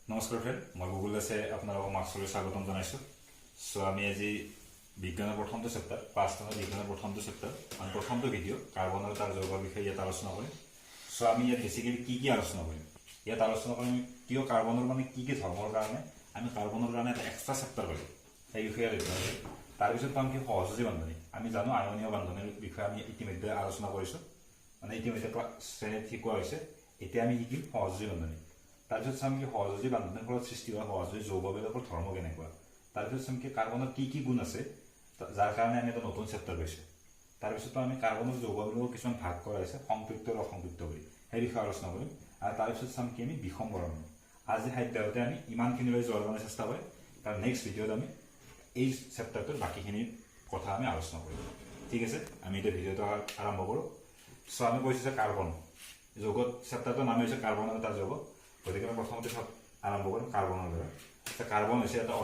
নমস্কাৰ ফ্ৰেণ্ড, মই গুগল দাসে আপোনালোকক মাৰ্কছলৈ স্বাগতম জনাইছোঁ। চ' আমি আজি বিজ্ঞানৰ প্ৰথমটো চেপ্টাৰ, ক্লাছ 10 বিজ্ঞানৰ প্ৰথমটো চেপ্টাৰ মানে প্ৰথমটো ভিডিঅ' কাৰ্বন আৰু তাৰ যৌগৰ বিষয়ে ইয়াত আলোচনা কৰিম। চ' আমি ইয়াত বেছিকেলি কি আলোচনা কৰিম, ইয়াত আলোচনা কৰিম কিয় কাৰ্বনৰ মানে কি ধৰ্মৰ কাৰণে আমি কাৰ্বনৰ কাৰণে এটা এক্সট্ৰা চেপ্টাৰ কৰিম সেই বিষয়ে আলোচনা কৰিম। তাৰপিছত পাম কি সহযোজী বান্ধনী। আমি জানো আয়নীয় বান্ধনীৰ বিষয়ে আমি ইতিমধ্যে আলোচনা কৰিছোঁ, মানে ইতিমধ্যে শ্ৰেণীত শিকোৱা হৈছে। এতিয়া আমি শিকিম সহযোজী বান্ধনী। তাৰপিছত চাম কি সহযোজী বান্ধনীৰ ফলত সৃষ্টি হোৱা সহযোজী যৌগবিলাকৰ ধৰ্ম কেনেকুৱা। তাৰপিছত চাম কি কাৰ্বনৰ কি গুণ আছে যাৰ কাৰণে আমি এটা নতুন চেপ্টাৰ পাইছোঁ। তাৰপিছতো আমি কাৰ্বনৰ যৌগবিলাকৰ কিছুমান ভাগ কৰা হৈছে সংপৃক্ত আৰু অসংপৃক্ত কৰি, সেই বিষয়ে আলোচনা কৰিম। আৰু তাৰপিছত চাম কি আমি বিষম বৰণ। আজি সাধ্যাহতে আমি ইমানখিনিলৈ যোৱাৰ কাৰণে চেষ্টা কৰিম, কাৰণ নেক্সট ভিডিঅ'ত আমি এই চেপ্টাৰটোৰ বাকীখিনি কথা আমি আলোচনা কৰিম। ঠিক আছে, আমি এতিয়া ভিডিঅ'টো আৰম্ভ কৰোঁ। চ' আমি কৈছোঁ যে কাৰ্বন যৌগত চেপ্টাৰটোৰ নাম হৈছে কাৰ্বন আৰু তাৰ যৌগ। গতিকে আমি প্ৰথমতে আৰম্ভ কৰিম কাৰ্বনৰ দ্বাৰা। কাৰ্বন হৈছে এটা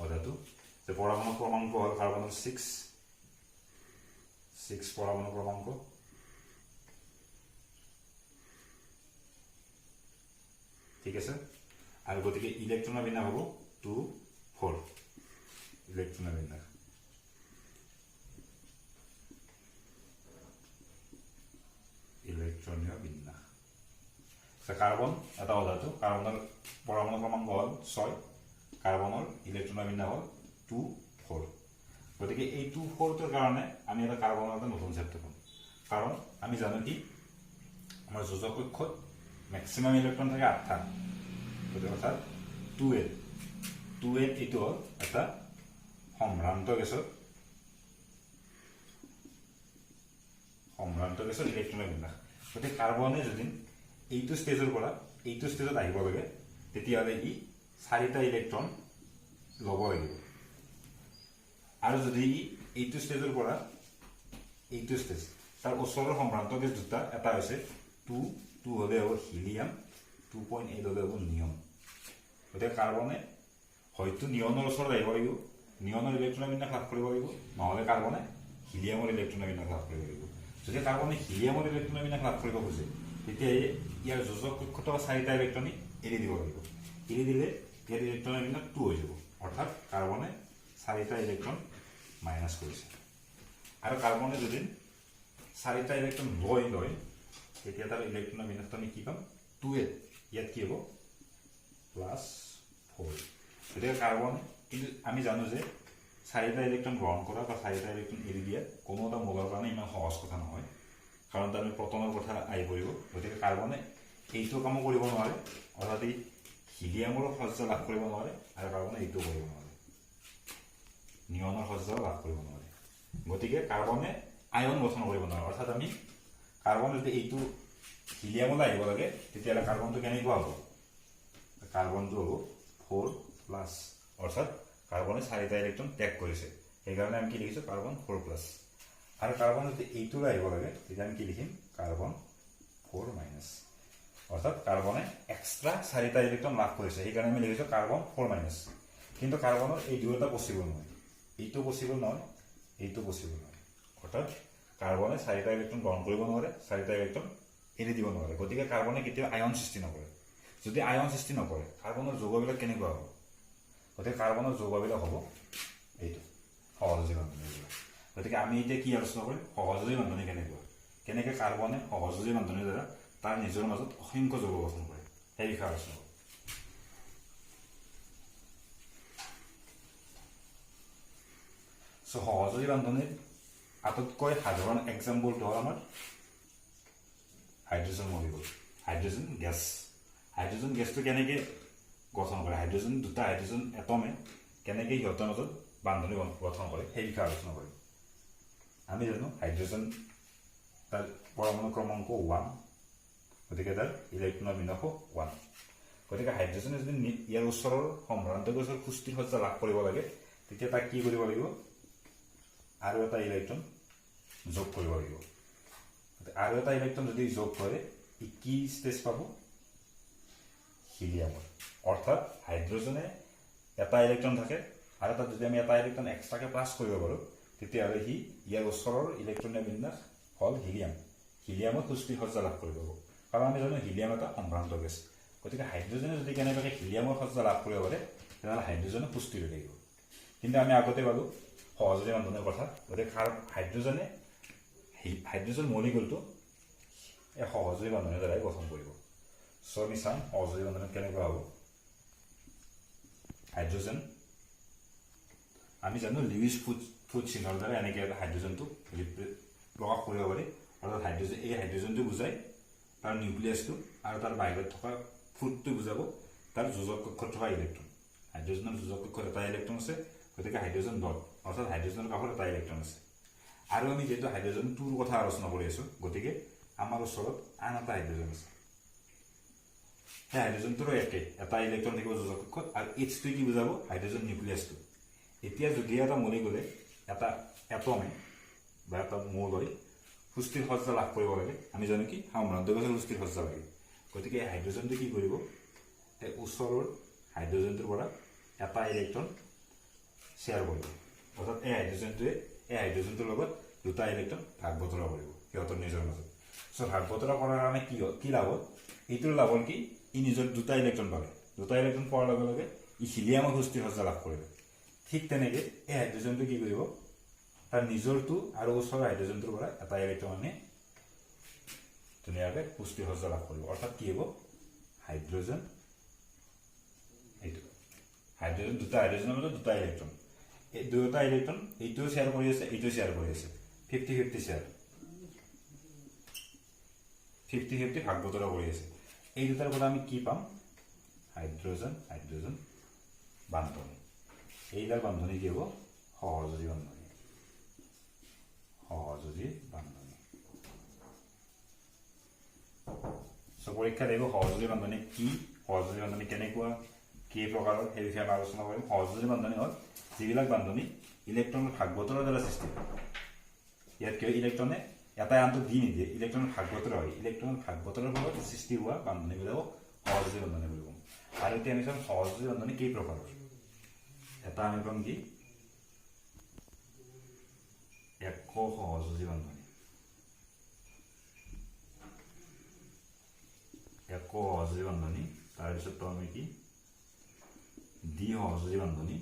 অধাতু যে পৰমাণু ক্ৰমাংক হ'ল কাৰ্বনৰ 6 পৰমাণু ক্ৰমাংক। ঠিক আছে, আৰু গতিকে ইলেক্ট্ৰনৰ বিন্যাস হ'ব 2 4 ইলেক্ট্ৰনৰ বিন্যাস। ইলেক্ট্ৰনীয় বিন্যাস। কাৰ্বন এটা অধাতু, কাৰ্বনৰ পৰমাণু ক্ৰমাংক হ'ল 6, কাৰ্বনৰ ইলেক্ট্ৰনৰ বিন্যাস হ'ল 2 4। গতিকে এই 2 4টোৰ কাৰণে আমি এটা কাৰ্বনৰ এটা নতুন চেপ্টাৰ পাম। কাৰণ আমি জানো কি আমাৰ যোজক কক্ষত মেক্সিমাম ইলেক্ট্ৰন থাকে 8টা। গতিকে অৰ্থাৎ 2n এইটো হ'ল এটা সম্ভ্ৰান্ত গেছৰ ইলেক্ট্ৰনৰ বিন্যাস। গতিকে কাৰ্বনে যদি এইটো ষ্টেজৰ পৰা এইটো ষ্টেজত আহিব লাগে, তেতিয়াহ'লে ই 4টা ইলেক্ট্ৰন ল'ব লাগিব। আৰু যদি ই এইটো ষ্টেজৰ পৰা এইটো ষ্টেজ, তাৰ ওচৰৰ সম্ভ্ৰান্ত গেছ দুটা, এটা হৈছে 2 হ'লে হ'ব হিলিয়াম, 2.8 হ'লে হ'ব নিয়ন। গতিকে কাৰ্বনে হয়তো নিয়নৰ ওচৰত আহিব লাগিব, নিয়নৰ ইলেক্ট্ৰনৰ বিন্যাস লাভ কৰিব লাগিব, নহ'লে কাৰ্বনে হিলিয়ামৰ ইলেক্ট্ৰনৰ বিন্যাস লাভ কৰিব লাগিব। যদি কাৰ্বনে হিলিয়ামৰ ইলেক্ট্ৰনৰ বিন্যাস লাভ কৰিব খোজে, তেতিয়া ইয়াৰ যোজক কক্ষত 4টা ইলেক্ট্ৰন এৰি দিব লাগিব। এৰি দিলে ইয়াৰ ইলেক্ট্ৰনৰ বিন্যাস 2 হৈ যাব। অৰ্থাৎ কাৰ্বনে 4টা ইলেক্ট্ৰন মাইনাছ কৰিছে। আৰু কাৰ্বনে যদি 4টা ইলেক্ট্ৰন লয়, তেতিয়া তাৰ ইলেক্ট্ৰনৰ বিন্যাসটো আমি কি পাম, 2n। ইয়াত কি হ'ব +4। গতিকে কাৰ্বনে, কিন্তু আমি জানো যে 4টা ইলেক্ট্ৰন গ্ৰহণ কৰা বা 4টা ইলেক্ট্ৰন এৰি দিয়া কোনো এটা মৌলৰ কাৰণে ইমান সহজ কথা নহয়, কাৰণ তাৰ প্ৰটনৰ কথা আহি পৰিব। গতিকে কাৰ্বনে এইটো কামো কৰিব নোৱাৰে, অৰ্থাৎ ই হিলিয়ামৰো সহ্য লাভ কৰিব নোৱাৰে, আৰু কাৰ্বনে এইটো কৰিব নোৱাৰে, নিয়নৰ সহ্য লাভ কৰিব নোৱাৰে। গতিকে কাৰ্বনে আয়ন গঠন কৰিব নোৱাৰে। অৰ্থাৎ আমি কাৰ্বন যদি এইটো হিলিয়ামলৈ আহিব লাগে, তেতিয়াহ'লে কাৰ্বনটো কেনেকুৱা হ'ব, কাৰ্বনটো হ'ব 4+। অৰ্থাৎ কাৰ্বনে 4টা ইলেক্ট্ৰন ত্যাগ কৰিছে, সেইকাৰণে আমি কি লিখিছোঁ কাৰ্বন 4+। আৰু কাৰ্বন যদি এইটোলৈ আহিব লাগে, তেতিয়া আমি কি লিখিম কাৰ্বন 4-। অৰ্থাৎ কাৰ্বনে এক্সট্ৰা 4টা ইলেক্ট্ৰন লাভ কৰিছে, সেইকাৰণে আমি লিখিছোঁ কাৰ্বন 4-। কিন্তু কাৰ্বনৰ এই দুয়োটা পচিবল নহয়, এইটো পচিবল নহয়, এইটো পচিবল নহয়। অৰ্থাৎ কাৰ্বনে 4টা ইলেক্ট্ৰন গ্ৰহণ কৰিব নোৱাৰে, 4টা ইলেক্ট্ৰন এৰি দিব নোৱাৰে। গতিকে কাৰ্বনে কেতিয়াও আয়ন সৃষ্টি নকৰে। যদি আয়ন সৃষ্টি নকৰে, কাৰ্বনৰ যৌগবিলাক কেনেকুৱা হ'ব, গতিকে কাৰ্বনৰ যৌগবিলাক হ'ব এইটো সহযোজী বান্ধনী। গতিকে আমি এতিয়া কি আলোচনা কৰিম, সহযোজী বান্ধনী কেনেকৈ কাৰ্বনে সহযোজী বান্ধনীৰ দ্বাৰা তাৰ নিজৰ মাজত অসংখ্য যৌগ গঠন কৰে, সেই বিষয়ে আলোচনা কৰিম। চ' সহযোজী বান্ধনীৰ আটাইতকৈ সাধাৰণ এক্সাম্পলটো হ'ল আমাৰ hydrogen molecule, hydrogen gas. Hydrogen গেছটো কেনেকৈ গঠন কৰে, দুটা হাইড্ৰজেন এটমে কেনেকৈ সিহঁতৰ মাজত বান্ধনী গঠন কৰে, সেই বিষয়ে আলোচনা কৰিম। আমি জানো হাইড্ৰজেন তাৰ পৰমাণু ক্ৰমাংক 1, গতিকে তাৰ ইলেক্ট্ৰনৰ বিন্যাস 1। গতিকে হাইড্ৰজেনে যদি ইয়াৰ ওচৰৰ সম্ভ্ৰান্ত গেছৰ সুস্থিৰ সজ্জা লাভ কৰিব লাগে, তেতিয়া তাক কি কৰিব লাগিব, আৰু এটা ইলেক্ট্ৰন যোগ কৰিব লাগিব। আৰু এটা ইলেক্ট্ৰন যদি যোগ কৰে, ই কি ষ্টেজ পাব, হিলিয়ামৰ। অৰ্থাৎ হাইড্ৰজেনে এটা ইলেক্ট্ৰন থাকে, আৰু তাত যদি আমি এটা ইলেক্ট্ৰন এক্সট্ৰাকৈ প্লাছ কৰিব পাৰোঁ, তেতিয়াহ'লে সি ইয়াৰ ওচৰৰ ইলেক্ট্ৰনীয় বিন্যাস হ'ল হিলিয়াম, হিলিয়ামত সুস্থিৰ সজ্জা লাভ কৰিব। কাৰণ আমি জানো হিলিয়াম এটা সম্ভ্ৰান্ত গেছ গতিকে হাইড্ৰজেনে যদি কেনেবাকৈ হিলিয়ামৰ সজ্জা লাভ কৰিব পাৰে তেতিয়াহ'লে হাইড্ৰজেনে পুষ্টি লৈ থাকিব কিন্তু আমি আগতে পালোঁ সহযোগী বান্ধোনৰ কথা গতিকে হাইড্ৰজেন মলিকুলটো এই সহযোগী বান্ধোনৰ দ্বাৰাই গঠন কৰিব চ' আমি চাম সহযোগী বান্ধোনত কেনেকুৱা হ'ব হাইড্ৰজেন আমি জানো লিউইছ ফুট চিহ্নৰ দ্বাৰা এনেকৈ হাইড্ৰজেনটো প্ৰকাশ কৰিব পাৰি অৰ্থাৎ এই হাইড্ৰজেনটো বুজায় তাৰ নিউক্লিয়াছটো আৰু তাৰ বাহিৰত থকা ফুটটো বুজাব তাৰ যোজক কক্ষত থকা ইলেক্ট্ৰন হাইড্ৰজেনৰ যোজক কক্ষত এটা ইলেক্ট্ৰন আছে গতিকে হাইড্ৰজেন ডট অৰ্থাৎ হাইড্ৰজেনৰ কাষত এটা ইলেক্ট্ৰন আছে আৰু আমি যিহেতু হাইড্ৰজেন 2ৰ কথা আলোচনা কৰি আছোঁ গতিকে আমাৰ ওচৰত আন এটা হাইড্ৰজেন আছে সেই হাইড্ৰজেনটোৰো এটা ইলেক্ট্ৰন থাকিব যোজক কক্ষত আৰু এইচটোৱে কি বুজাব হাইড্ৰজেন নিউক্লিয়াছটো এতিয়া যদি এটা মলিকুলে এটা এটমে বা এটা মৌলই সুস্থিৰ সজ্জা লাভ কৰিব লাগে আমি জানো কি সম্ভ্ৰান্ত গেছৰ সুস্থিৰ সজ্জা লাগে গতিকে এই হাইড্ৰজেনটো কি কৰিব এই ওচৰৰ হাইড্ৰজেনটোৰ পৰা এটা ইলেক্ট্ৰন শ্বেয়াৰ কৰিব অৰ্থাৎ এই হাইড্ৰজেনটোৰ লগত দুটা ইলেক্ট্ৰন ভাগ বতৰা কৰিব সিহঁতৰ নিজৰ মাজত চ' ভাগ বতৰা কৰাৰ কাৰণে কি লাভ হ'ল এইটোৰ লাভ হ'ল কি ই নিজৰ দুটা ইলেক্ট্ৰন পালে দুটা ইলেক্ট্ৰন পোৱাৰ লগে লগে ই হিলিয়ামৰ সুস্থিৰ সজ্জা লাভ কৰিব ঠিক তেনেকৈ এই হাইড্ৰজেনটো কি কৰিব তাৰ নিজৰটো আৰু ওচৰৰ হাইড্ৰজেনটোৰ পৰা এটা ইলেক্ট্ৰন আনি ধুনীয়াকৈ পুষ্টি সজ্জা লাভ কৰিব অৰ্থাৎ কি হ'ব হাইড্ৰজেন দুটা হাইড্ৰজেনৰ মাজত দুটা ইলেক্ট্ৰন এই দুটা ইলেক্ট্ৰন এইটোও শ্বেয়াৰ কৰি আছে এইটোও শ্বেয়াৰ কৰি আছে 50-50 শ্বেয়াৰ 50-50 ভাগ বতৰা কৰি আছে এই দুটাৰ পৰা আমি কি পাম হাইড্ৰজেন বান্ধনী এইডাল বান্ধনী কি হ'ব সহযোগী বান্ধনী চ' পৰীক্ষাত আহিব সহযোগী বান্ধনী কি সহযোগী বান্ধনী কেনেকুৱা কি প্ৰকাৰৰ সেই বিষয়ে আমি আলোচনা কৰিম সহযোগী বান্ধনী হ'ল যিবিলাক বান্ধনী ইলেক্ট্ৰনৰ ভাগ বতৰাৰ দ্বাৰা সৃষ্টি হয় ইয়াত কিয় ইলেক্ট্ৰনে এটাই আনটোক দি নিদিয়ে ইলেক্ট্ৰনৰ ভাগ বতৰা হয় ইলেক্ট্ৰনৰ ভাগ বতৰাৰ ফলত সৃষ্টি হোৱা বান্ধনীবিলাকক সহযোগী বান্ধনী বুলি কওঁ আৰু এতিয়া আমি চাম সহযোগী বান্ধনী কেই প্ৰকাৰৰ এটা আমি পাম কি একক সহযোগী বান্ধনী তাৰপিছত পাম আমি কি দ্বি সহযোগী বান্ধনী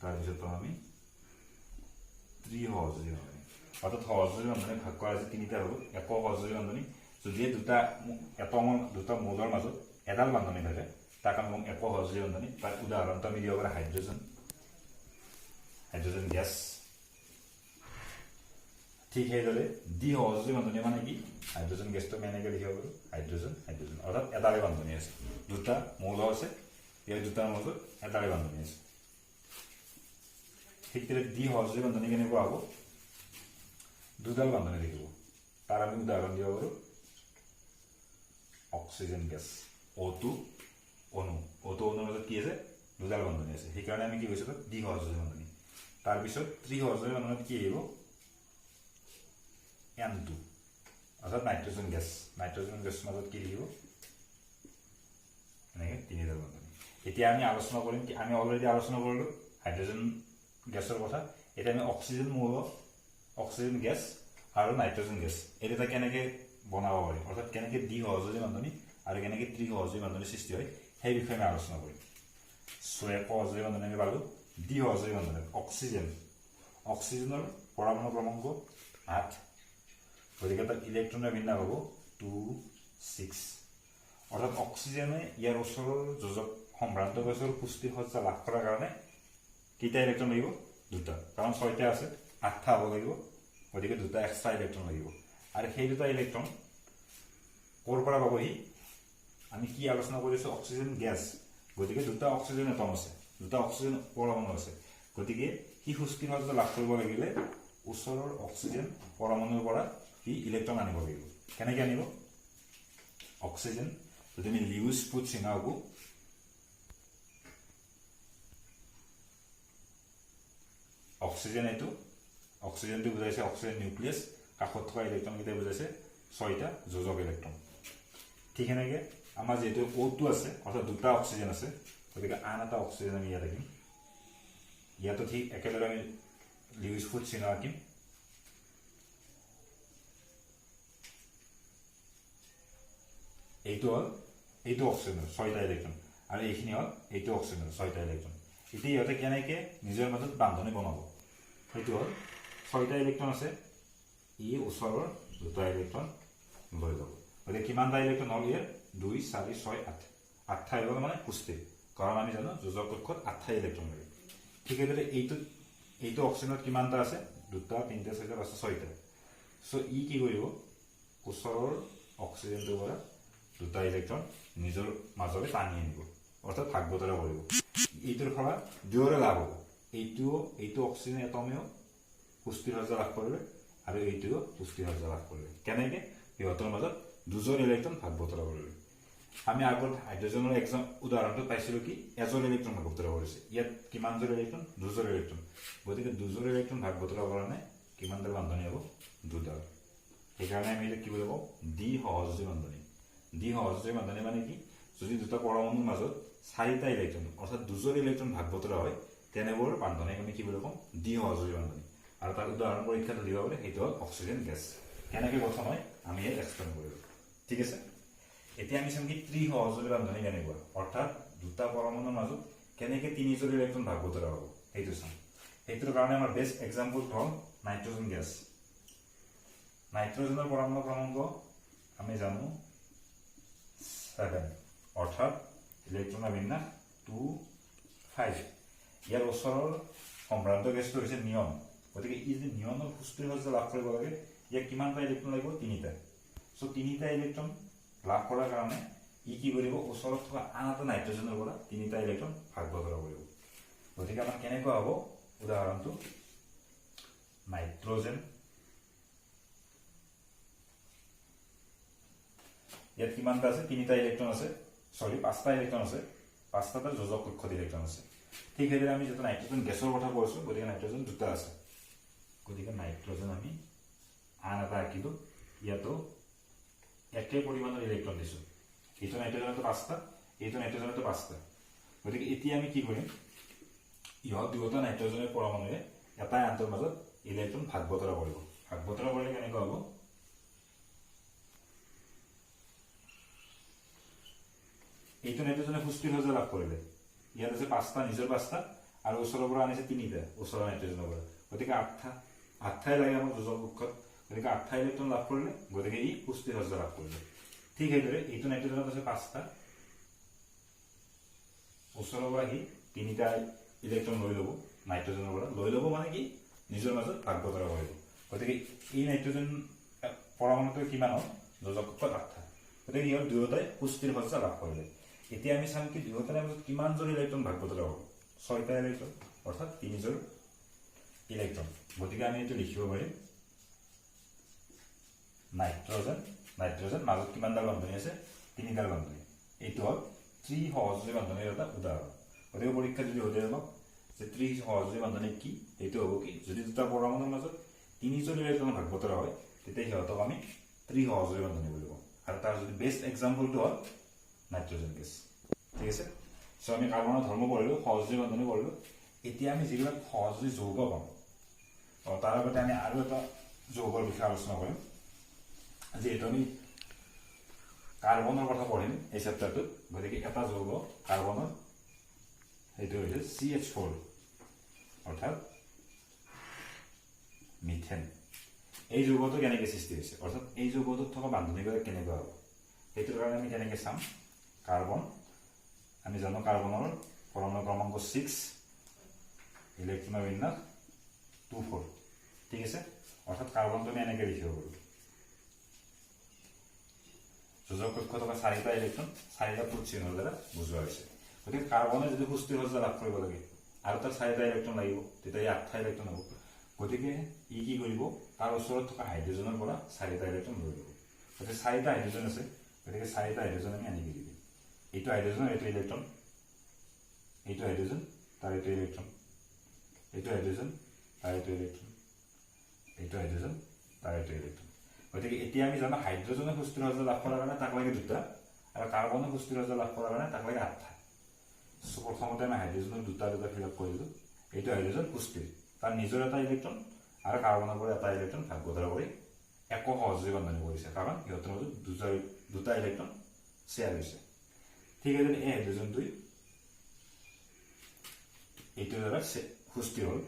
তাৰপিছত পাম আমি ত্ৰি সহযোগী বান্ধনী অৰ্থাৎ সহযোগী বান্ধনী ভাগ কৰা আছে তিনিটা হ'ব একক সহযোগী বান্ধনী যদিহে দুটা মৌলৰ মাজত এডাল বান্ধনী থাকে তাক আমি কম একক সহযোগী বান্ধনী তাৰ উদাহৰণটো আমি দিব পাৰোঁ হাইড্ৰজেন গেছ ঠিক সেইদৰে দ্বি সহযোগী বান্ধনী মানে কি হাইড্ৰজেন গেছটো আমি এনেকৈ লিখিব পাৰোঁ হাইড্ৰজেন অৰ্থাৎ এডালে বান্ধনী আছে দুটা মৌল আছে এই দুটাৰ মাজত এডালে বান্ধনী আছে ঠিক তেনেকৈ দ্বি সহযোগী বান্ধনী কেনেকুৱা হ'ব দুডাল বান্ধনী থাকিব তাৰ আমি উদাহৰণ দিব পাৰোঁ অক্সিজেন গেছ O2 অনুৰ মাজত কি আছে দুডাল বান্ধনী আছে সেইকাৰণে আমি কি কৈছিলোঁ দ্বি সহযোগী বান্ধনী তাৰপিছত ত্ৰি সহযোগী বান্ধনীত কি আহিব N2 অৰ্থাৎ নাইট্ৰজেন গেছৰ মাজত কি থাকিব এনেকৈ তিনিডাল বান্ধনী এতিয়া আমি আলোচনা কৰিম কি আমি অলৰেডি আলোচনা কৰিলোঁ হাইড্ৰজেন গেছৰ কথা এতিয়া আমি অক্সিজেন গেছ আৰু নাইট্ৰজেন গেছ এই দুটা কেনেকৈ বনাব পাৰি অৰ্থাৎ কেনেকৈ দ্বি সহযোগী বান্ধনী আৰু কেনেকৈ ত্ৰি সহযোগী বান্ধনী সৃষ্টি হয় সেই বিষয়ে আমি আলোচনা কৰিম চ' এক সহযোগী বান্ধনী আমি পালোঁ দ্বি সহযোগী বান্ধনী অক্সিজেনৰ পৰমাণু ক্ৰমাংক 8 গতিকে তাত ইলেক্ট্ৰনৰ বিন্যাস হ'ব 2-6 অৰ্থাৎ অক্সিজেনে ইয়াৰ ওচৰৰ যোজক সম্ভ্ৰান্ত গেছৰ পুষ্টি সজ্জা লাভ কৰাৰ কাৰণে কেইটা ইলেক্ট্ৰন লাগিব দুটা কাৰণ 6টা আছে 8টা হ'ব লাগিব গতিকে দুটা এক্সট্ৰা ইলেক্ট্ৰন লাগিব আৰু সেই দুটা ইলেক্ট্ৰন ক'ৰ পৰা পাবহি আমি কি আলোচনা কৰিছোঁ অক্সিজেন গেছ গতিকে দুটা অক্সিজেন এটম আছে দুটা অক্সিজেন পৰমাণু আছে গতিকে সি সুস্থিৰ সজ্জা লাভ কৰিব লাগিলে ওচৰৰ অক্সিজেন পৰমাণুৰ পৰা সি ইলেক্ট্ৰন আনিব লাগিব কেনেকৈ আনিব অক্সিজেন যদি আমি লিউইছ ফুট চিহ্ন আঁকো অক্সিজেনটো বুজাইছে অক্সিজেন নিউক্লিয়াছ কাষত থকা ইলেক্ট্ৰনকেইটা বুজাইছে 6টা যোজক ইলেক্ট্ৰন ঠিক সেনেকৈ আমাৰ যিহেতু O2 আছে অৰ্থাৎ দুটা অক্সিজেন আছে গতিকে আন এটা অক্সিজেন আমি ইয়াত আঁকিম ইয়াতো ঠিক একেদৰে আমি লিউইছ ফুট চিহ্ন আঁকিম এইটো হ'ল এইটো অক্সিজেনৰ 6টা ইলেক্ট্ৰন আৰু এইখিনি হ'ল এইটো অক্সিজেনৰ 6টা ইলেক্ট্ৰন এতিয়া ইহঁতে কেনেকৈ নিজৰ মাজত বান্ধনি বনাব সেইটো হ'ল 6টা ইলেক্ট্ৰন আছে ই ওচৰৰ 2টা ইলেক্ট্ৰন লৈ যাব গতিকে কিমানটা ইলেক্ট্ৰন হ'ল ইয়াৰ 2 4 6 8 8টা হৈ গ'ল মানে পুষ্টি কাৰণ আমি জানো যোজক কক্ষত 8টা ইলেক্ট্ৰন লাগে ঠিক সেইদৰে এইটো অক্সিজেনত কিমানটা আছে 2টা 3টা 4টা 5টা 6টা সো ই কি কৰিব ওচৰৰ অক্সিজেনটোৰ পৰা 2টা ইলেক্ট্ৰন নিজৰ মাজৰে টানি আনিব অৰ্থাৎ ভাগ বতৰা কৰিব এইটোৰ পৰা দুয়োৰে লাভ হ'ব এইটো অক্সিজেন এটমেও পুষ্টিৰ সজ্জা লাভ কৰিলে আৰু এইটোও পুষ্টিৰ সজ্জা লাভ কৰিলে কেনেকৈ সিহঁতৰ মাজত দুজন ইলেক্ট্ৰন ভাগ বতৰা কৰিলে আমি আগত হাইড্ৰজেনৰ এক্সাম উদাহৰণটো পাইছিলোঁ কি এজন ইলেক্ট্ৰন ভাগ বতৰা কৰিছে ইয়াত কিমানজন ইলেক্ট্ৰন দুজন ইলেক্ট্ৰন গতিকে দুজন ইলেক্ট্ৰন ভাগ বতৰা কাৰণে কিমানডাল বান্ধনি হ'ব দুডাল সেইকাৰণে আমি এতিয়া কি বুলি কওঁ দ্বি সহযোজী বান্ধনি মানে কি যদি দুটা পৰমাণুৰ মাজত 4টা ইলেক্ট্ৰন অৰ্থাৎ দুজন ইলেক্ট্ৰন ভাগ বতৰা হয় তেনেবোৰ বান্ধনিক আমি কি বুলি কওঁ দ্বি সহযোজী বান্ধনি আৰু তাৰ উদাহৰণ পৰীক্ষাটো দিব পাৰে সেইটো হ'ল অক্সিজেন গেছ কেনেকৈ গঠন হয় আমি ইয়াত এক্সপ্লেইন কৰিলোঁ ঠিক আছে এতিয়া আমি চাম কি ত্ৰি সহযোগী বান্ধনি কেনেকুৱা অৰ্থাৎ দুটা পৰমাণুৰ মাজত কেনেকৈ 3জন ইলেক্ট্ৰন ভাগ বতৰা হ'ব সেইটো চাম সেইটোৰ কাৰণে আমাৰ বেষ্ট এক্সাম্পল হ'ল নাইট্ৰজেন গেছ নাইট্ৰজেনৰ পৰমাণু ক্ৰমাংক আমি জানো 7 অৰ্থাৎ ইলেক্ট্ৰনৰ বিন্যাস 2 5 ইয়াৰ ওচৰৰ সম্ভ্ৰান্ত গেছটো হৈছে নিয়ন গতিকে ই যদি নিয়নৰ পুষ্টিৰ সজ্জা লাভ কৰিব লাগে ইয়াক কিমানটা ইলেক্ট্ৰন লাগিব 3টা সো 3টা ইলেক্ট্ৰন লাভ কৰাৰ কাৰণে ই কি কৰিব ওচৰত থকা আন এটা নাইট্ৰজেনৰ পৰা 3টা ইলেক্ট্ৰন ভাগ বতৰা কৰিব গতিকে আমাৰ কেনেকুৱা হ'ব উদাহৰণটো নাইট্ৰজেন ইয়াত কিমানটা আছে 3টা ইলেক্ট্ৰন আছে 5টা ইলেক্ট্ৰন আছে 5টা যোজক কক্ষত ইলেক্ট্ৰন আছে ঠিক সেইদৰে আমি যেটা নাইট্ৰজেন গেছৰ কথা কৈছোঁ গতিকে নাইট্ৰজেন 2টা আছে গতিকে নাইট্ৰজেন আমি আন এটা আঁকিলোঁ ইয়াতো একে পৰিমাণৰ ইলেক্ট্ৰন দিছোঁ এইটো নাইট্ৰজেনতো 5টা এইটো নাইট্ৰজেনতো 5টা গতিকে এতিয়া আমি কি কৰিম ইহঁত দুয়োটা নাইট্ৰজেনৰ পৰমাণুৱে এটা আনটোৰ মাজত ইলেক্ট্ৰন ভাগ বতৰা কৰিব ভাগ বতৰা কৰিলে কেনেকুৱা হ'ব এইটো নাইট্ৰজেনে পুষ্টিৰ সজ্জা লাভ কৰিলে ইয়াত আছে 5টা নিজৰ 5টা আৰু ওচৰৰ পৰা আনিছে 3টা ওচৰৰ নাইট্ৰজেনৰ পৰা গতিকে 8টাই লাগে আমাৰ যোজক কক্ষত গতিকে 8টা ইলেক্ট্ৰন লাভ কৰিলে গতিকে ই পুষ্টিৰ সজ্জা লাভ কৰিলে ঠিক সেইদৰে এইটো নাইট্ৰজেনত আছে 5টা ওচৰৰ পৰা সি 3টা ইলেক্ট্ৰন লৈ ল'ব নাইট্ৰজেনৰ পৰা লৈ ল'ব মানে কি নিজৰ মাজত ভাগ বতৰা কৰিব গতিকে এই নাইট্ৰজেন পৰমাণুটো কিমান হ'ল যোজক কক্ষত 8টা গতিকে ইহঁত দুয়োটাই পুষ্টিৰ সজ্জা লাভ কৰিলে এতিয়া আমি চাম কি দুয়োটাৰে মাজত কিমানজন ইলেক্ট্ৰন ভাগ বতৰা হ'ব 6টা ইলেক্ট্ৰন অৰ্থাৎ 3জন ইলেক্ট্ৰন গতিকে আমি এইটো লিখিব পাৰিম নাইট্ৰজেন মাজত কিমানডাল বান্ধনি আছে 3ডাল বান্ধনি এইটো হ'ল ত্ৰি সহযোজী বান্ধনিৰ এটা উদাহৰণ গতিকে পৰীক্ষাত যদি সোধে আমাক যে ত্ৰি সহযোজী বান্ধনি কি এইটো হ'ব কি যদি দুটা পৰমাণুৰ মাজত 3জন ইলেক্ট্ৰন ভাগ বতৰা হয় তেতিয়া সিহঁতক আমি ত্ৰি সহযোজী বান্ধনি বুলি কওঁ আৰু তাৰ যদি বেষ্ট এক্সাম্পলটো হ'ল নাইট্ৰজেন গেছ ঠিক আছে সো আমি কাৰ্বনৰ ধৰ্ম পঢ়িলোঁ সহযোজী বান্ধনি পঢ়িলোঁ এতিয়া আমি যিবিলাক সহযোজী যৌগ পাম তাৰ আগতে আমি আৰু এটা যৌগৰ বিষয়ে আলোচনা কৰিম যিহেতু আমি কাৰ্বনৰ কথা পঢ়িম এই চেপ্টাৰটোত গতিকে এটা যৌগ কাৰ্বনৰ সেইটো হৈছে CH4 অৰ্থাৎ মিথেন এই যৌগটো কেনেকৈ সৃষ্টি হৈছে অৰ্থাৎ এই যৌগটোত থকা বান্ধনিবিলাক কেনেকুৱা হ'ব সেইটোৰ কাৰণে আমি কেনেকৈ চাম কাৰ্বন আমি জানো কাৰ্বনৰ পৰমাণু ক্ৰমাংক 6 ইলেক্ট্ৰনৰ বিন্যাস 2 4 ঠিক আছে অৰ্থাৎ কাৰ্বনটো আমি এনেকৈ লিখিব পাৰোঁ যোজক কক্ষ থকা 4টা ইলেক্ট্ৰন 4টা ফুট চিহ্নৰ দ্বাৰা বুজোৱা হৈছে গতিকে কাৰ্বনে যদি পুষ্টিৰ সজ্জা লাভ কৰিব লাগে আৰু তাৰ 4টা ইলেক্ট্ৰন লাগিব তেতিয়া ই 8টা ইলেক্ট্ৰন হ'ব গতিকে ই কি কৰিব তাৰ ওচৰত থকা হাইড্ৰজেনৰ পৰা 4টা ইলেক্ট্ৰন লৈ ল'ব গতিকে 4টা হাইড্ৰজেন আছে গতিকে 4টা হাইড্ৰজেন আমি আনি দিম এইটো হাইড্ৰজেনৰ এইটো ইলেক্ট্ৰন এইটো হাইড্ৰজেন তাৰ এইটো ইলেক্ট্ৰন এইটো হাইড্ৰজেন তাৰ এইটো ইলেক্ট্ৰন এইটো হাইড্ৰজেন তাৰ এইটো ইলেক্ট্ৰন গতিকে এতিয়া আমি জানো হাইড্ৰজেনে পুষ্টিৰ সজ্জা লাভ কৰাৰ কাৰণে তাক লাগে 2টা আৰু কাৰ্বনে পুষ্টিৰ সজ্জা লাভ কৰাৰ কাৰণে তাক লাগে 8টা সো প্ৰথমতে আমি হাইড্ৰজেনৰ 2টা ফিল আপ কৰিলোঁ এইটো হাইড্ৰজেন পুষ্টিৰ তাৰ নিজৰ এটা ইলেক্ট্ৰন আৰু কাৰ্বনৰ পৰা এটা ইলেক্ট্ৰন ভাগ বতৰা কৰি এক সহযোজী বান্ধনি কৰিছে কাৰণ সিহঁতৰ মাজত 2টা ইলেক্ট্ৰন শ্বেয়াৰ হৈছে ঠিক আছে এই হাইড্ৰোজেনটোই এইটোৰ দ্বাৰা সুস্থিৰ হ'ল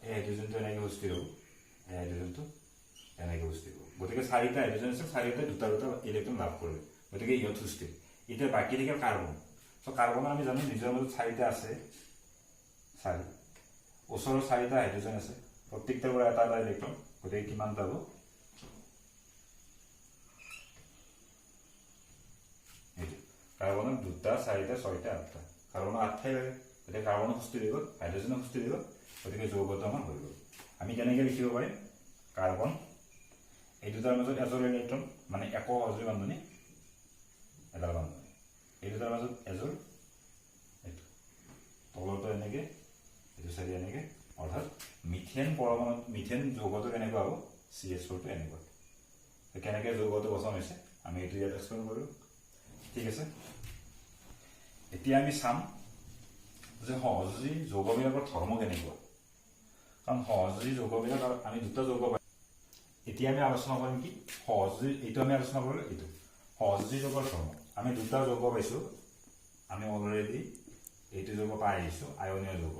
এই হাইড্ৰোজেনটো এনেকৈ সুস্থিৰ হ'ল এই হাইড্ৰোজেনটো এনেকৈ সুস্থিৰ হ'ল গতিকে চাৰিটা হাইড্ৰোজেন আছে চাৰিটা দুটা দুটা ইলেক্ট্ৰন লাভ কৰিলে গতিকে ইহঁত সুস্থিৰ এতিয়া বাকী থাকে কাৰ্বন চ' কাৰ্বনৰ আমি জানো নিজৰ মাজত চাৰিটা আছে চাৰি ওচৰৰ চাৰিটা হাইড্ৰোজেন আছে প্ৰত্যেকটাৰ পৰা এটা এটা ইলেক্ট্ৰন গতিকে কিমান পাব এইটো কাৰ্বনৰ দুটা চাৰিটা ছয়টা আঠটা কাৰ্বনৰ আঠটাই লাগে গতিকে কাৰ্বনৰ সুস্থিৰ হৈ গ'ল হাইড্ৰোজেনৰ সুস্থিৰ হৈ গ'ল গতিকে যৌগটো আমাৰ হৈ গ'ল আমি কেনেকৈ লিখিব পাৰিম কাৰ্বন এই দুটাৰ মাজত এজোৰ ইলেক্ট্ৰন মানে একক সহযোগী বান্ধনী এডাল বান্ধনী এই দুটাৰ মাজত এজোৰ এইটো তলৰটো এনেকৈ এইটো চাৰি এনেকৈ অৰ্থাৎ মিথেন পৰমাণু মিথেন যৌগটো কেনেকুৱা হ'ব CH4টো এনেকুৱা কেনেকৈ যৌগটো গঠন হৈছে আমি এইটো ইয়াত এক্সপ্লেইন কৰিলোঁ ঠিক আছে এতিয়া আমি চাম যে সহযোগী যৌগবিলাকৰ ধৰ্ম কেনেকুৱা কাৰণ সহযোগী যৌগবিলাক আমি দুটা যৌগ এতিয়া আমি আলোচনা কৰিম কি সহযোগী এইটো আমি আলোচনা কৰিলোঁ এইটো সহযোগী যৌগৰ ধৰ্ম আমি দুটা যৌগ পাইছোঁ আমি অলৰেডি এইটো যৌগ পাই আহিছোঁ আয়নীয় যৌগ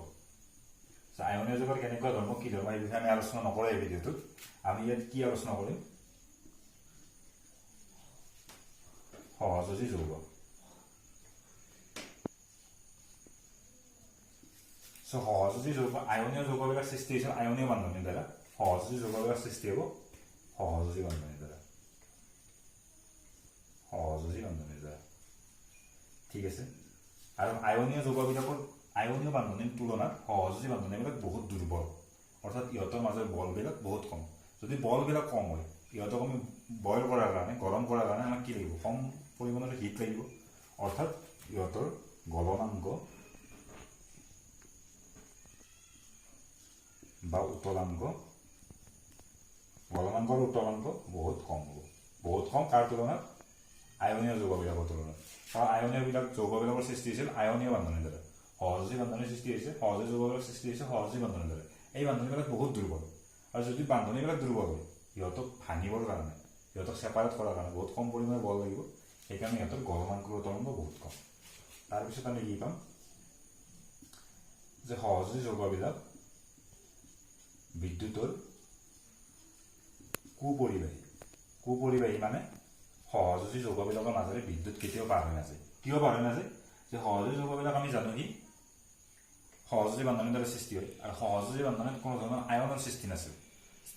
আয়নীয় যৌগৰ কেনেকুৱা ধৰ্ম কি ধৰ্ম এই বিষয়ে আমি আলোচনা নকৰোঁ এই ভিডিঅ'টোত আমি ইয়াত কি আলোচনা কৰিম সহযোগী যৌগ সহযোগী যৌগ আয়নীয় যৌগবিলাক সৃষ্টি হৈছে আয়নীয় বান্ধনীৰ দ্বাৰা সহযোগী যৌগবিলাক সৃষ্টি হ'ব সহযোগী বান্ধনীৰ দ্বাৰা সহযোগী বান্ধনীৰ দ্বাৰা ঠিক আছে আৰু আয়নীয় যৌগবিলাকৰ আয়নীয় বান্ধনীৰ তুলনাত সহযোগী বান্ধনীবিলাক বহুত দুৰ্বল অৰ্থাৎ ইহঁতৰ মাজৰ বলবিলাক বহুত কম যদি বলবিলাক কম হয় ইহঁতক আমি বইল কৰাৰ কাৰণে গৰম কৰাৰ কাৰণে আমাক কি লাগিব কম পৰিমাণৰ হিট লাগিব অৰ্থাৎ ইহঁতৰ গলনাংক বা উতলাংক গলনাংকৰ উতলাংক বহুত কম হ'ব বহুত কম কাৰ তুলনাত আয়নীয় যৌগবিলাকৰ তুলনাত কাৰণ আয়নীয়বিলাক যৌগবিলাকৰ সৃষ্টি হৈছিল আয়নীয় বান্ধনীৰ দ্বাৰা সহযোগী বান্ধনীৰ সৃষ্টি হৈছে সহযোগী যৌগবিলাক সৃষ্টি হৈছে সহযোগী বান্ধনীৰ দ্বাৰা এই বান্ধনীবিলাক বহুত দুৰ্বল আৰু যদি বান্ধনীবিলাক দুৰ্বল হয় ইহঁতক ভাঙিবৰ কাৰণে ইহঁতক ছেপাৰেট কৰাৰ কাৰণে বহুত কম পৰিমাণে বল লাগিব সেইকাৰণে ইহঁতৰ গলনাংকৰ উতলাংক বহুত কম তাৰপিছত আমি কি পাম যে সহযোগী যৌগবিলাক বিদ্যুতৰ কুপৰিবাহী মানে সহযোগী যৌগবিলাকৰ মাজেৰে বিদ্যুৎ কেতিয়াও পাৰ হৈ নাযায় কিয় পাৰ হৈ নাযায় যে সহযোগী যৌগবিলাক আমি জানো কি সহযোগী বান্ধনীৰ দ্বাৰা সৃষ্টি হয় আৰু সহযোগী বান্ধনীত কোনো ধৰণৰ আয়নৰ সৃষ্টি নাছিল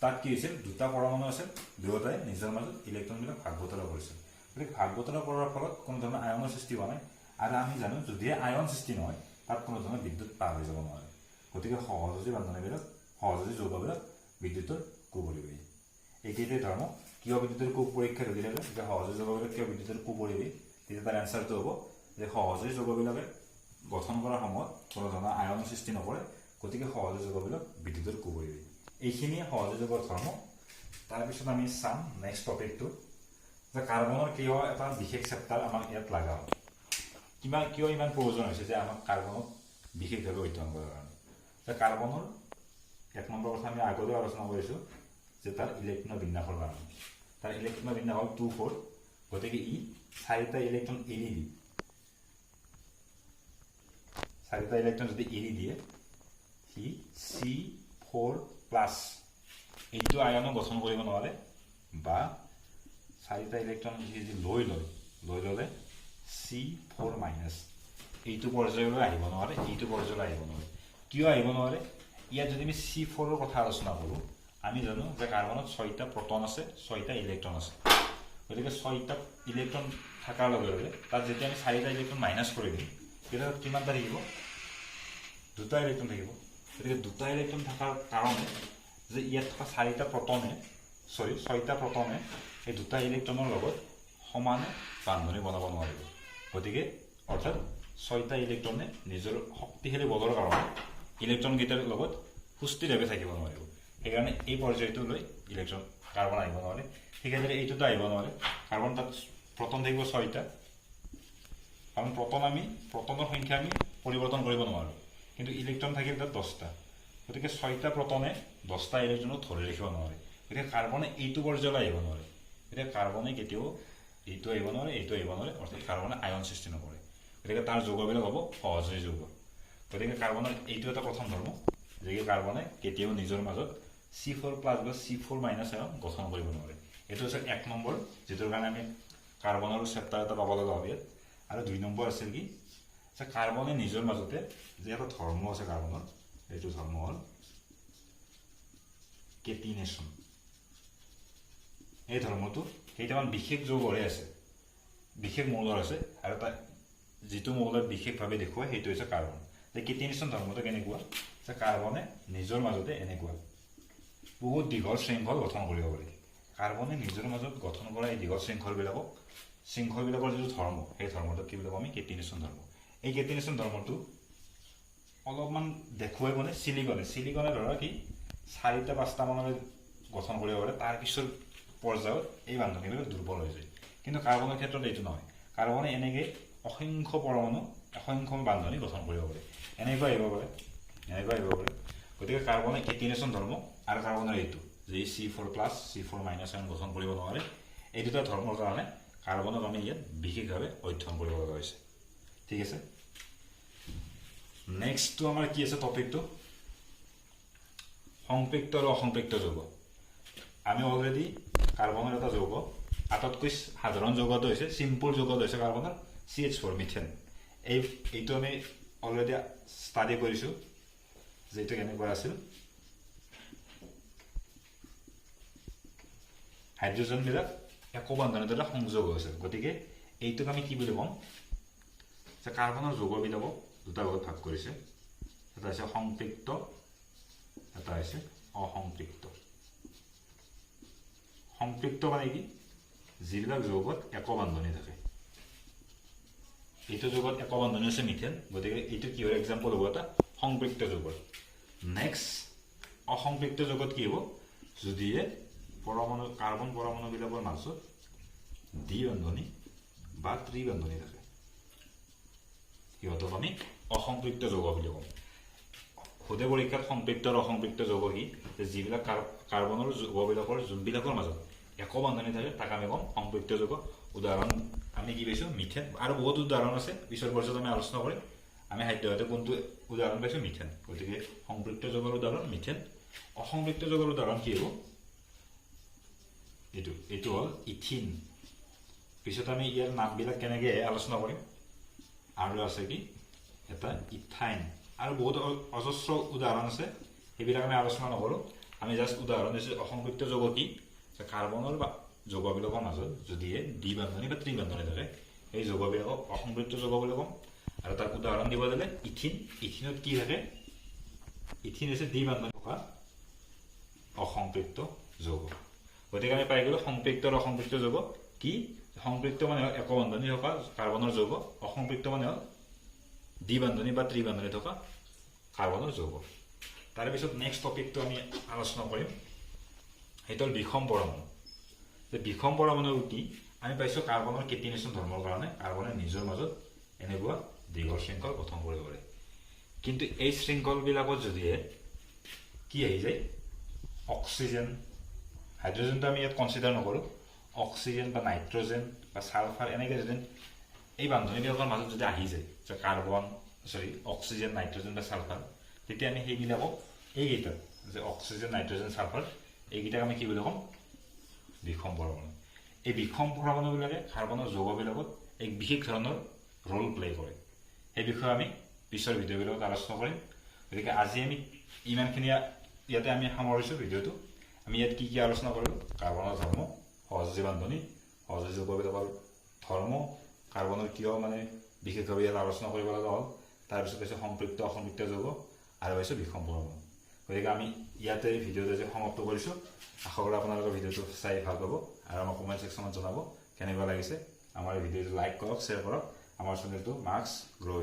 তাত কি হৈছিল দুটা পৰমাণু আছিল দুয়োটাই নিজৰ মাজত ইলেক্ট্ৰনবিলাক ভাগ বতৰা কৰিছিল গতিকে ভাগ বতৰা কৰাৰ ফলত কোনো ধৰণৰ আয়নৰ সৃষ্টি হোৱা নাই আৰু আমি জানো যদিহে আয়ন সৃষ্টি নহয় তাত কোনো ধৰণৰ বিদ্যুৎ পাৰ হৈ যাব নোৱাৰে গতিকে সহযোগী বান্ধনীবিলাক সহযোগী যৌগবিলাক বিদ্যুতৰ কুপৰিবাহী এইকেইটাই ধৰ্ম কিয় বিদ্যুতৰ পৰীক্ষা সুধিলে যে সহযোগী যৌগবিলাক কিয় বিদ্যুতৰ কুপৰিবাহী তেতিয়া তাৰ এনচাৰটো হ'ব যে সহযোগী যৌগবিলাকে গঠন কৰাৰ সময়ত কোনো ধৰণৰ আয়নৰ সৃষ্টি নকৰে গতিকে সহযোগী যৌগবিলাক বিদ্যুতৰ কুপৰিবাহী এইখিনিয়ে সহযোগী যৌগৰ ধৰ্ম তাৰপিছত আমি চাম নেক্সট টপিকটো যে কাৰ্বনৰ কিয় এটা বিশেষ চেপ্টাৰ আমাক ইয়াত লগা হয় কিয় ইমান প্ৰয়োজন হৈছে যে আমাক কাৰ্বনক বিশেষভাৱে অধ্যয়ন কৰাৰ কাৰণে যে কাৰ্বনৰ এক নম্বৰ কথা আমি আগতেও আলোচনা কৰিছোঁ যে তাৰ ইলেক্ট্ৰনৰ বিন্যাসৰ কাৰণে তাৰ ইলেক্ট্ৰনৰ বিন্যাস হ'ল 2,4 গতিকে ই চাৰিটা ইলেক্ট্ৰন এৰি দিয়ে চাৰিটা ইলেক্ট্ৰন যদি এৰি দিয়ে সি C4+ এইটো আয়নো গঠন কৰিব নোৱাৰে বা চাৰিটা ইলেক্ট্ৰন যদি লৈ ল'লে C4- এইটো পৰ্যায়লৈ আহিব নোৱাৰে এইটো পৰ্যায়লৈ আহিব নোৱাৰে কিয় আহিব নোৱাৰে ইয়াত যদি আমি C4ৰ কথা আলোচনা কৰোঁ আমি জানো যে কাৰ্বনত 6টা প্ৰটন আছে 6টা ইলেক্ট্ৰন আছে গতিকে 6টা ইলেক্ট্ৰন থকাৰ লগে লগে তাত যেতিয়া আমি 4টা ইলেক্ট্ৰন মাইনাছ কৰি দিম তেতিয়া কিমানটা থাকিব 2টা ইলেক্ট্ৰন থাকিব গতিকে 2টা ইলেক্ট্ৰন থকাৰ কাৰণে যে ইয়াত থকা 6টা প্ৰটনে এই 2টা ইলেক্ট্ৰনৰ লগত সমানে বান্ধনী বনাব নোৱাৰিব গতিকে অৰ্থাৎ 6টা ইলেক্ট্ৰনে নিজৰ শক্তিশালী বলৰ কাৰণে ইলেক্ট্ৰনকেইটাৰ লগত সুস্থিৰভাৱে থাকিব নোৱাৰিব সেইকাৰণে এই পৰ্যায়টোলৈ ইলেক্ট্ৰন কাৰ্বন আহিব নোৱাৰে ঠিক আছে এইটোতো আহিব নোৱাৰে কাৰ্বন তাত প্ৰটন থাকিব 6টা কাৰণ প্ৰটনৰ সংখ্যা আমি পৰিৱৰ্তন কৰিব নোৱাৰোঁ কিন্তু ইলেক্ট্ৰন থাকিল তাত 10টা গতিকে 6টা প্ৰটনে 10টা ইলেক্ট্ৰনক ধৰি ৰাখিব নোৱাৰে গতিকে কাৰ্বনে এইটো পৰ্যায়লৈ আহিব নোৱাৰে গতিকে কাৰ্বনে কেতিয়াও এইটো আহিব নোৱাৰে, এইটো আহিব নোৱাৰে, অৰ্থাৎ কাৰ্বনে আয়ন সৃষ্টি নকৰে। গতিকে তাৰ যৌগবিলাক হ'ব সহযোগী যৌগ। গতিকে কাৰ্বনৰ এইটো এটা প্ৰথম ধৰ্ম যে কাৰ্বনে কেতিয়াও নিজৰ মাজত C4+ বা C4- আয়ন গঠন কৰিব নোৱাৰে। এইটো হৈছে 1 নম্বৰ, যিটোৰ কাৰণে আমি কাৰ্বনৰ চেপ্টাৰ এটা পাব লগা হ'ব ইয়াত। আৰু 2 নম্বৰ আছিল কি যে কাৰ্বনে নিজৰ মাজতে যে এটা ধৰ্ম আছে কাৰ্বনৰ, এইটো ধৰ্ম হ'ল কেটিনেশ্যন। এই ধৰ্মটো কেইটামান বিশেষ যৌগৰে আছে, বিশেষ মৌলৰ আছে, আৰু তাৰ যিটো মৌলত বিশেষভাৱে দেখুৱায় সেইটো হৈছে কাৰ্বন। যে কেটিনেশ্যন ধৰ্মটো কেনেকুৱা যে কাৰ্বনে নিজৰ মাজতে এনেকুৱা বহুত দীঘল শৃংখল গঠন কৰিব পাৰি। কাৰ্বনে নিজৰ মাজত গঠন কৰা এই দীঘল শৃংখলবিলাকৰ যিটো ধৰ্ম, সেই ধৰ্মটোক কি বুলি কওঁ আমি? কেটিনেশ্যন ধৰ্ম। এই কেটিনেশ্যন ধৰ্মটো অলপমান দেখুৱাই মানে চিলিকনে ধৰা কি 4-5টা মানলৈ গঠন কৰিব পাৰে, তাৰ পিছৰ পৰ্যায়ত এই বান্ধনীবিলাক দুৰ্বল হৈ যায়। কিন্তু কাৰ্বনৰ ক্ষেত্ৰত এইটো নহয়। কাৰ্বনে এনেকৈ অসংখ্য পৰমাণু, অসংখ্য বান্ধনী গঠন কৰিব পাৰে, এনেকুৱা আহিব পাৰে, এনেকুৱা আহিব পাৰে। গতিকে কাৰ্বনে কেটিনেশ্যন ধৰ্ম আৰু কাৰ্বনৰ এইটো যে C4+, C4- আয়ন গঠন কৰিব নোৱাৰে, এই দুটা ধৰ্মৰ কাৰণে কাৰ্বনক আমি ইয়াত বিশেষভাৱে অধ্যয়ন কৰিব লগা হৈছে। ঠিক আছে, নেক্সটটো আমাৰ কি আছে টপিকটো? সংপৃক্ত আৰু অসংপৃক্ত যৌগ। আমি অলৰেডি কাৰ্বনৰ এটা যৌগ, আটাইতকৈ সাধাৰণ যৌগটো হৈছে চিম্পল যৌগটো হৈছে কাৰ্বনৰ CH4 মিথেন। এইটো আমি অলৰেডি ষ্টাডি কৰিছোঁ যে এইটো কেনেকুৱা আছিল। হাইড্ৰজেনবিলাক একবন্ধনৰ দ্বাৰা সংযোগ হৈছে। গতিকে এইটোক আমি কি বুলি ক'ম যে কাৰ্বনৰ যৌগবিলাকক দুটা ভাগত ভাগ কৰিছে, এটা হৈছে সংপৃক্ত, এটা হৈছে অসংপৃক্ত। সংপৃক্ত মানে কি? যিবিলাক যৌগত একবন্ধনী থাকে। এইটো যৌগত একবন্ধনী আছে মিথেন, গতিকে এইটো কিহৰ এক্সাম্পল হ'ব? এটা সংপৃক্ত যৌগৰ। নেক্সট অসংপৃক্ত যৌগত কি হ'ব? যদিহে পৰমাণু কাৰ্বন পৰমাণুবিলাকৰ মাজত দ্বিবান্ধনী বা ত্ৰিবান্ধনী থাকে, সিহঁতক আমি অসংপৃক্ত যৌগ বুলি কওঁ। সুধে পৰীক্ষাত সংপৃক্ত আৰু অসংপৃক্ত যৌগ কি? যে যিবিলাক কাৰ্বনৰ যৌগবিলাকৰ যোনবিলাকৰ মাজত একবন্ধনী থাকে তাক আমি কওঁ সংপৃক্ত যৌগ। উদাহৰণ আমি কি পাইছোঁ? মিথেন। আৰু বহুত উদাহৰণ আছে, পিছৰ পৰ্যায়ত আমি আলোচনা কৰিম। আমি সাধ্যহতে কোনটো উদাহৰণ পাইছোঁ? মিথেন। গতিকে সংপৃক্ত যৌগৰ উদাহৰণ মিথেন। অসংপৃক্ত যৌগৰ উদাহৰণ কি হ'ব? এইটো হ'ল ইথিন। পিছত আমি ইয়াৰ নামবিলাক কেনেকৈ আলোচনা কৰিম। আৰু আছে কি এটা ইথাইন, আৰু বহুত অজস্ৰ উদাহৰণ আছে, সেইবিলাক আমি আলোচনা নকৰোঁ। আমি জাষ্ট উদাহৰণ দিছোঁ অসংপৃক্ত যৌগ কি? যে কাৰ্বনৰ বা যৌগবিলাকৰ মাজত যদিহে দ্বিবান্ধনী বা ত্ৰিবান্ধনী থাকে, সেই যৌগবিলাকক অসংপৃক্ত যৌগ বুলি ক'ম। আৰু তাক উদাহৰণ দিব দিলে ইথিন। ইথিনত কি থাকে? ইথিন হৈছে দ্বিবান্ধনী থকা অসংপৃক্ত যৌগ। গতিকে আমি পাই গ'লোঁ সংপৃক্ত আৰু অসংপৃক্ত যৌগ কি? সংপৃক্ত মানে হ'ল একবন্ধনী থকা কাৰ্বনৰ যৌগ, অসংপৃক্ত মানে হ'ল দ্বিবান্ধনী বা ত্ৰিবান্ধনী থকা কাৰ্বনৰ যৌগ। তাৰপিছত নেক্সট টপিকটো আমি আলোচনা কৰিম, সেইটো হ'ল বিষম পৰমাণু। যে বিষম পৰমাণু কি? আমি পাইছোঁ কাৰ্বনৰ কেটিনেশ্যন ধৰ্মৰ কাৰণে কাৰ্বনে নিজৰ মাজত এনেকুৱা দীঘল শৃংখল গঠন কৰিব পাৰে। কিন্তু এই শৃংখলবিলাকত যদিহে কি আহি যায়? অক্সিজেন, হাইড্ৰজেনটো আমি ইয়াত কনচিডাৰ নকৰোঁ, অক্সিজেন বা নাইট্ৰজেন বা ছালফাৰ এনেকৈ যদি এই বান্ধনীবিলাকৰ মাজত যদি আহি যায় যে অক্সিজেন, নাইট্ৰজেন বা ছালফাৰ, তেতিয়া আমি সেইবিলাকক এইকেইটাক যে অক্সিজেন, নাইট্ৰজেন, ছালফাৰ এইকেইটাক আমি কি বুলি ক'ম? বিষম পৰমাণু। এই বিষম পৰমাণুবিলাকে কাৰ্বনৰ যৌগবিলাকত এক বিশেষ ধৰণৰ ৰোল প্লে কৰে। সেই বিষয়ে আমি পিছৰ ভিডিঅ'বিলাকত আলোচনা কৰিম। গতিকে আজি আমি ইমানখিনি ইয়াতে আমি সামৰিছোঁ ভিডিঅ'টো। আমি ইয়াত কি আলোচনা কৰিলোঁ? কাৰ্বনৰ ধৰ্ম, সহযোগী বান্ধনী, সহযোগী যৌগবিলাকৰ ধৰ্ম, কাৰ্বনৰ কিয় মানে বিশেষভাৱে ইয়াত আলোচনা কৰিব লগা হ'ল, তাৰপিছত হৈছে সংপৃক্ত অসংপৃক্ত যৌগ, আৰু হৈছে বিষম পৰমাণু। গতিকে আমি ইয়াতে ভিডিঅ'টো যে সমাপ্ত কৰিছোঁ। আশা কৰোঁ আপোনালোকৰ ভিডিঅ'টো চাই ভাল পাব, আৰু আমাৰ কমেণ্ট ছেকশ্যনত জনাব কেনেকুৱা লাগিছে। আমাৰ এই ভিডিঅ'টো লাইক কৰক, শ্বেয়াৰ কৰক, আমাৰ চেনেলটো মাৰ্কছ গ্ৰ'